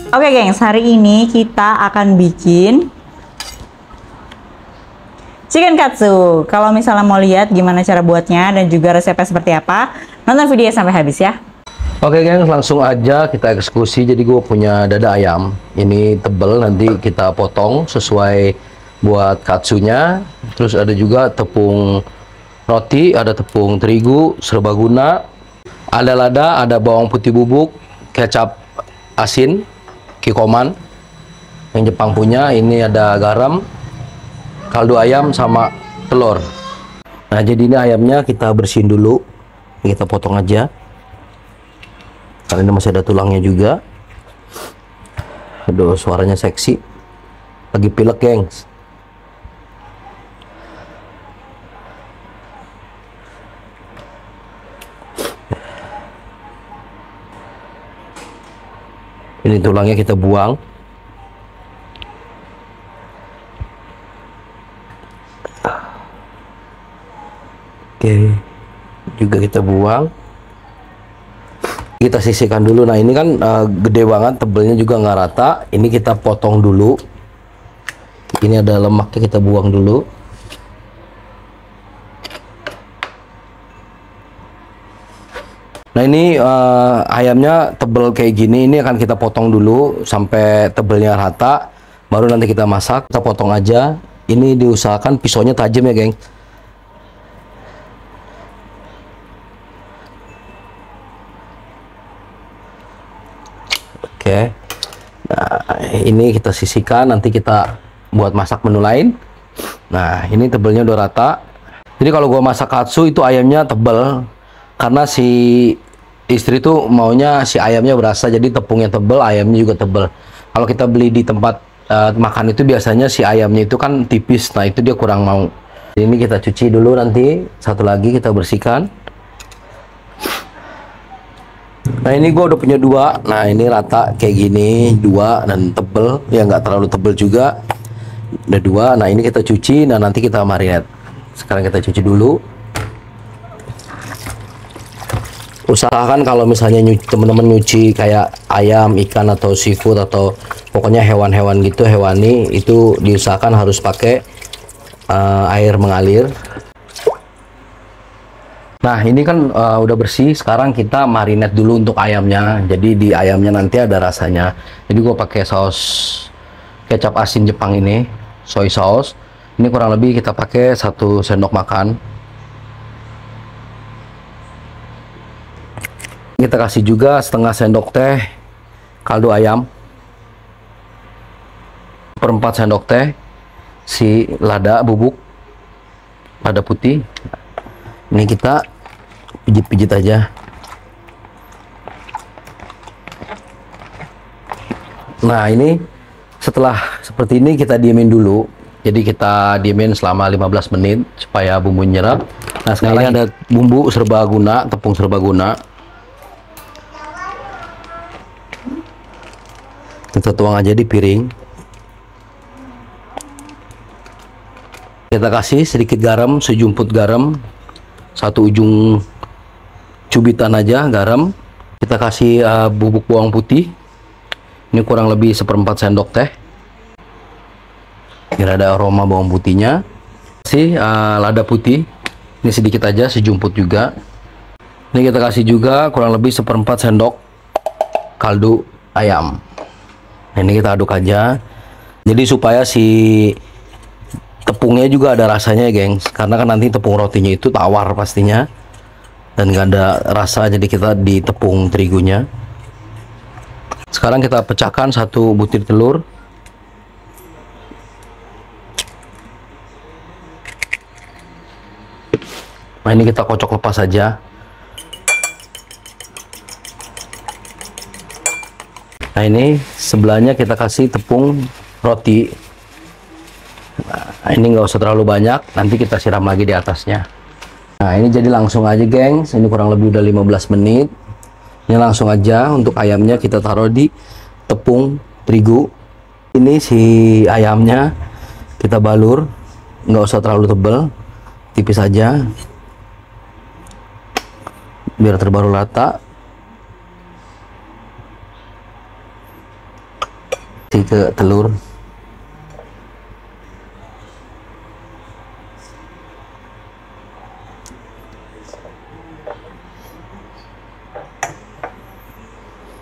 Oke gengs, hari ini kita akan bikin chicken katsu. Kalau misalnya mau lihat gimana cara buatnya dan juga resepnya seperti apa, nonton videonya sampai habis ya. Oke gengs, langsung aja kita eksekusi. Jadi gue punya dada ayam. Ini tebel, nanti kita potong sesuai buat katsunya. Terus ada juga tepung roti, ada tepung terigu, serbaguna, ada lada, ada bawang putih bubuk, kecap asin, kikoman yang Jepang punya. Ini ada garam, kaldu ayam, sama telur. Nah, jadi ini ayamnya kita bersihin dulu, kita potong aja karena ini masih ada tulangnya juga. Aduh, suaranya seksi, lagi pilek gengs. Ini tulangnya kita buang. Oke, juga kita buang. Kita sisihkan dulu. Nah, ini kan gede banget, tebelnya juga nggak rata. Ini kita potong dulu. Ini ada lemaknya, kita buang dulu. Nah, ini ayamnya tebel kayak gini. Ini akan kita potong dulu sampai tebelnya rata, baru nanti kita masak. Kita potong aja. Ini diusahakan pisaunya tajam ya geng. Oke. Nah, ini kita sisihkan, nanti kita buat masak menu lain. Nah, ini tebelnya udah rata. Jadi kalau gua masak katsu itu ayamnya tebel, karena si istri tuh maunya si ayamnya berasa, jadi tepungnya tebel, ayamnya juga tebel. Kalau kita beli di tempat makan itu biasanya si ayamnya itu kan tipis, nah itu dia kurang mau. Ini kita cuci dulu, nanti satu lagi kita bersihkan. Nah, ini gue udah punya dua. Nah, ini rata kayak gini, dua, dan tebel, ya nggak terlalu tebel juga. Ada dua. Nah, ini kita cuci, nah nanti kita marinate. Sekarang kita cuci dulu. Usahakan kalau misalnya teman-teman nyuci kayak ayam, ikan, atau seafood, atau pokoknya hewan-hewan gitu, hewani, itu diusahakan harus pakai air mengalir. Nah, ini kan udah bersih. Sekarang kita marinate dulu untuk ayamnya. Jadi di ayamnya nanti ada rasanya. Jadi gue pakai saus kecap asin Jepang ini, soy sauce. Ini kurang lebih kita pakai 1 sendok makan. Kita kasih juga setengah sendok teh kaldu ayam, 1/4 sendok teh si lada bubuk, lada putih. Ini kita pijit-pijit aja. Nah, ini setelah seperti ini kita diemin dulu. Jadi kita diemin selama 15 menit supaya bumbu nyerap. Nah, sekarang ini ada bumbu serbaguna, tepung serbaguna. Kita tuang aja di piring. Kita kasih sedikit garam, sejumput garam, 1 ujung cubitan aja garam. Kita kasih bubuk bawang putih. Ini kurang lebih 1/4 sendok teh. Biar ada aroma bawang putihnya. Kasih lada putih. Ini sedikit aja, sejumput juga. Ini kita kasih juga kurang lebih 1/4 sendok kaldu ayam. Ini kita aduk aja. Jadi supaya si tepungnya juga ada rasanya ya gengs, karena kan nanti tepung rotinya itu tawar pastinya dan nggak ada rasa, jadi kita di tepung terigunya. Sekarang kita pecahkan 1 butir telur. Nah, ini kita kocok lepas saja. Nah, ini sebelahnya kita kasih tepung roti. Nah, ini nggak usah terlalu banyak, nanti kita siram lagi di atasnya. Nah, ini jadi langsung aja gengs, ini kurang lebih udah 15 menit. Ini langsung aja untuk ayamnya kita taruh di tepung terigu. Ini si ayamnya kita balur, nggak usah terlalu tebal, tipis aja. biar terbaru rata. Ke telur.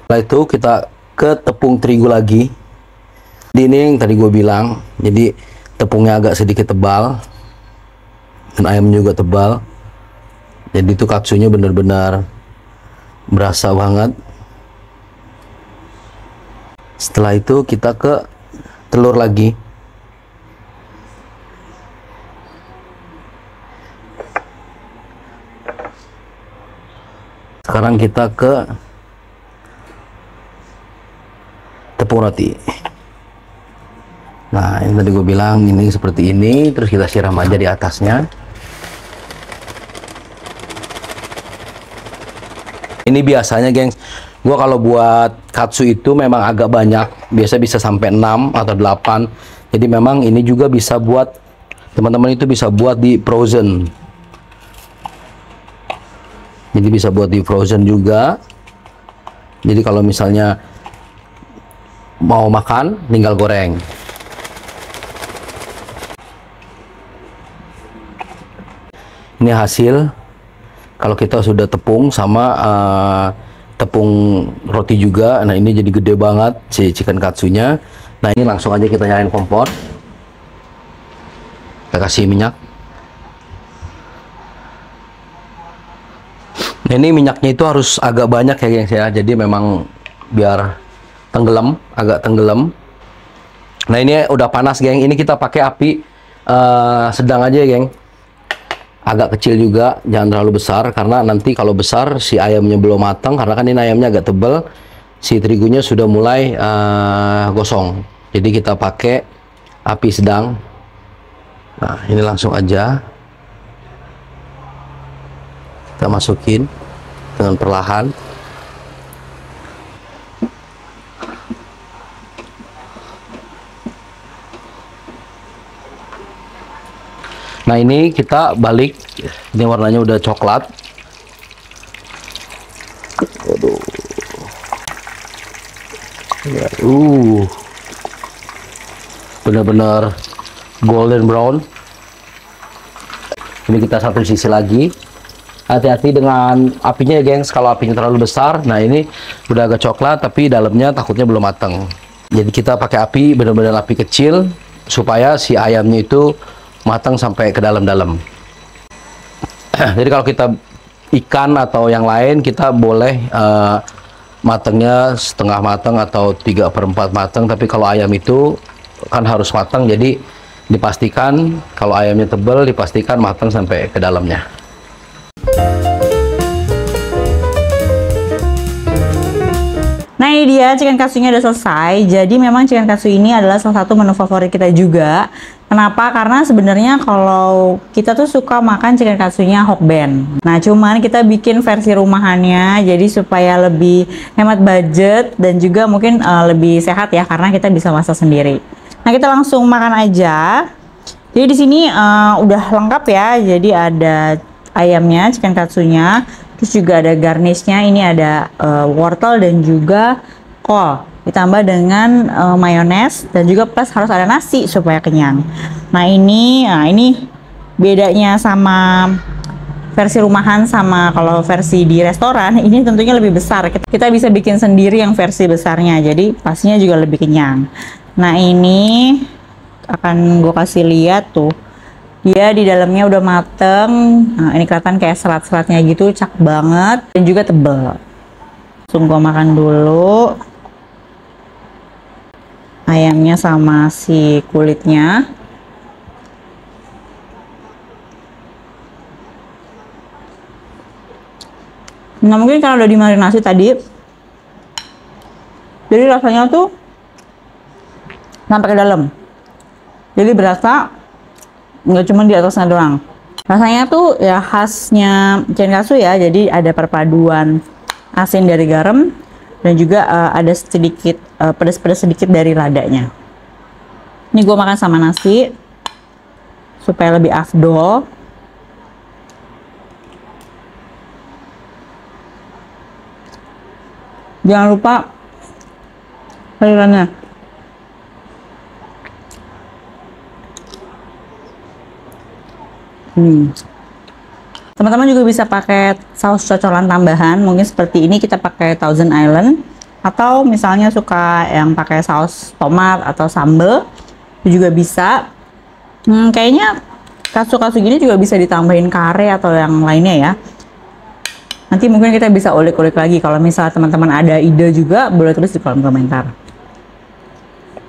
Setelah itu kita ke tepung terigu lagi. Ini yang tadi gue bilang, jadi tepungnya agak sedikit tebal dan ayam juga tebal, jadi itu katsunya benar-benar berasa banget. Setelah itu kita ke telur lagi. Sekarang kita ke tepung roti. Nah, ini tadi gue bilang ini seperti ini, terus kita siram aja di atasnya. Ini biasanya, gengs, gue kalau buat katsu itu memang agak banyak, biasa bisa sampai 6 atau 8. Jadi memang ini juga bisa buat, teman-teman itu bisa buat di frozen. Jadi bisa buat di frozen juga. Jadi kalau misalnya mau makan, tinggal goreng. Ini hasil kalau kita sudah tepung sama tepung roti juga. Nah, ini jadi gede banget si chicken katsunya. Nah, ini langsung aja kita nyalain kompor. Kita kasih minyak. Nah, ini minyaknya itu harus agak banyak ya, gengs ya. Jadi memang biar tenggelam, agak tenggelam. Nah, ini udah panas, geng. Ini kita pakai api sedang aja, geng. Agak kecil juga, jangan terlalu besar, karena nanti kalau besar si ayamnya belum matang, karena kan ini ayamnya agak tebal, si terigunya sudah mulai gosong. Jadi kita pakai api sedang. Nah, ini langsung aja kita masukin dengan perlahan. Nah, ini kita balik, ini warnanya udah coklat. Aduh. Benar-benar golden brown. Ini kita satu sisi lagi. Hati-hati dengan apinya ya, gengs. Kalau apinya terlalu besar, nah ini udah agak coklat, tapi dalamnya takutnya belum matang. Jadi kita pakai api benar-benar api kecil supaya si ayamnya itu matang sampai ke dalam-dalam. Jadi kalau kita ikan atau yang lain, kita boleh matangnya setengah matang atau 3/4 matang. Tapi kalau ayam itu kan harus matang, jadi dipastikan kalau ayamnya tebal, dipastikan matang sampai ke dalamnya. Nah, ini dia chicken katsunya udah selesai. Jadi memang chicken katsu ini adalah salah satu menu favorit kita juga. Kenapa? Karena sebenarnya kalau kita tuh suka makan chicken katsunya Hokben. Nah, cuman kita bikin versi rumahannya jadi supaya lebih hemat budget dan juga mungkin lebih sehat ya, karena kita bisa masak sendiri. Nah, kita langsung makan aja. Jadi di sini udah lengkap ya. Jadi ada ayamnya, chicken katsunya. Terus juga ada garnishnya, ini ada wortel dan juga kol. Ditambah dengan mayones dan juga plus harus ada nasi supaya kenyang. Nah, ini bedanya sama versi rumahan sama kalau versi di restoran, ini tentunya lebih besar. Kita bisa bikin sendiri yang versi besarnya, jadi pastinya juga lebih kenyang. Nah, ini akan gue kasih lihat tuh. Dia di dalamnya udah mateng. Nah, ini kelihatan kayak serat-seratnya gitu, cakep banget dan juga tebel. Langsung gua makan dulu ayamnya sama si kulitnya. Nah, mungkin karena udah dimarinasi tadi, jadi rasanya tuh sampai ke dalam. Jadi berasa nggak cuma di atasnya doang. Rasanya tuh ya khasnya chicken katsu ya. Jadi ada perpaduan asin dari garam dan juga ada sedikit pedas-pedas sedikit dari ladanya. Ini gue makan sama nasi supaya lebih afdol. Jangan lupa sayurannya. Teman-teman juga bisa pakai saus cocolan tambahan, mungkin seperti ini kita pakai Thousand Island, atau misalnya suka yang pakai saus tomat atau sambal, itu juga bisa. Kayaknya katsu-katsu gini juga bisa ditambahin kare atau yang lainnya ya. Nanti mungkin kita bisa ulik-ulik lagi, kalau misalnya teman-teman ada ide juga boleh tulis di kolom komentar.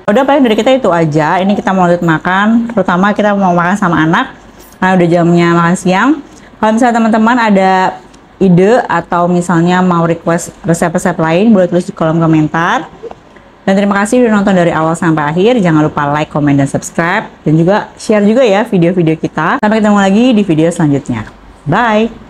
Udah, paling dari kita itu aja. Ini kita mau lanjut makan, terutama kita mau makan sama anak karena udah jamnya makan siang. Kalau misalnya teman-teman ada ide atau misalnya mau request resep-resep lain, boleh tulis di kolom komentar. Dan terima kasih udah nonton dari awal sampai akhir. Jangan lupa like, comment, dan subscribe. Dan juga share juga ya video-video kita. Sampai ketemu lagi di video selanjutnya. Bye!